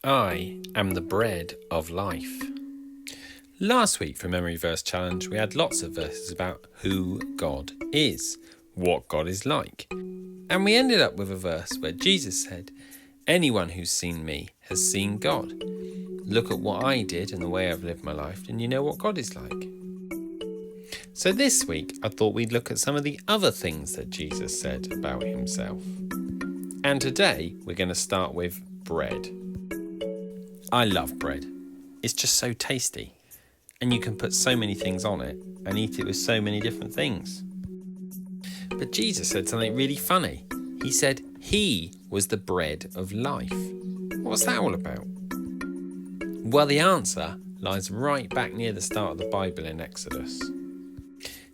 I am the bread of life. Last week for Memory Verse Challenge, we had lots of verses about who God is, what God is like. And we ended up with a verse where Jesus said, "Anyone who's seen me has seen God. Look at what I did and the way I've lived my life, and you know what God is like." So this week, I thought we'd look at some of the other things that Jesus said about himself. And today, we're going to start with bread. I love bread. It's just so tasty. And you can put so many things on it and eat it with so many different things. But Jesus said something really funny. He said he was the bread of life. What's that all about? Well, the answer lies right back near the start of the Bible in Exodus.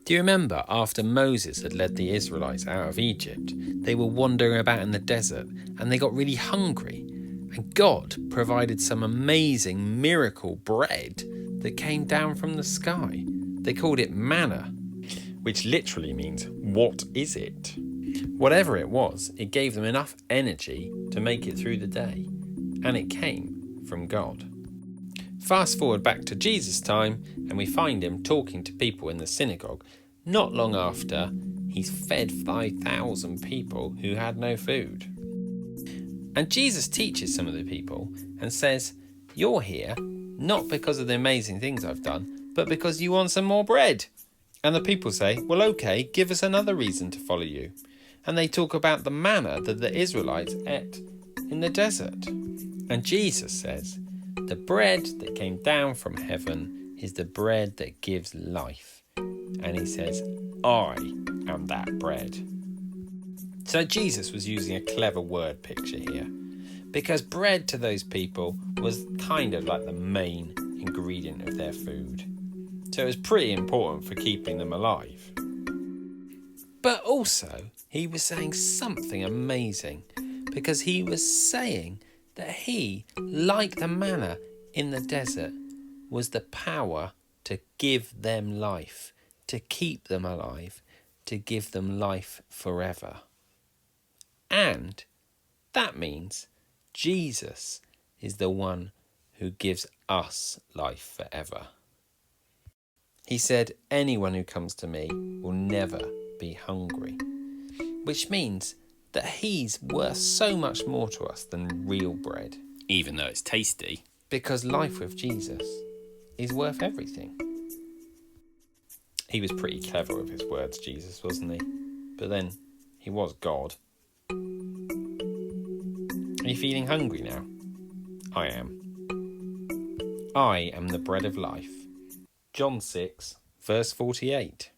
Do you remember after Moses had led the Israelites out of Egypt, they were wandering about in the desert and they got really hungry? And God provided some amazing miracle bread that came down from the sky. They called it manna, which literally means, what is it? Whatever it was, it gave them enough energy to make it through the day. And it came from God. Fast forward back to Jesus' time, and we find him talking to people in the synagogue not long after he's fed 5,000 people who had no food. And Jesus teaches some of the people and says, "You're here not because of the amazing things I've done, but because you want some more bread." And the people say, "Well, okay, give us another reason to follow you." And they talk about the manna that the Israelites ate in the desert. And Jesus says, "The bread that came down from heaven is the bread that gives life." And he says, "I am that bread." So Jesus was using a clever word picture here, because bread to those people was kind of like the main ingredient of their food. So it was pretty important for keeping them alive. But also, he was saying something amazing, because he was saying that he, like the manna in the desert, was the power to give them life, to keep them alive, to give them life forever. And that means Jesus is the one who gives us life forever. He said, "Anyone who comes to me will never be hungry," which means that he's worth so much more to us than real bread, even though it's tasty, because life with Jesus is worth everything. He was pretty clever with his words, Jesus, wasn't he? But then he was God. Are you feeling hungry now? I am. I am the bread of life. John 6, verse 48.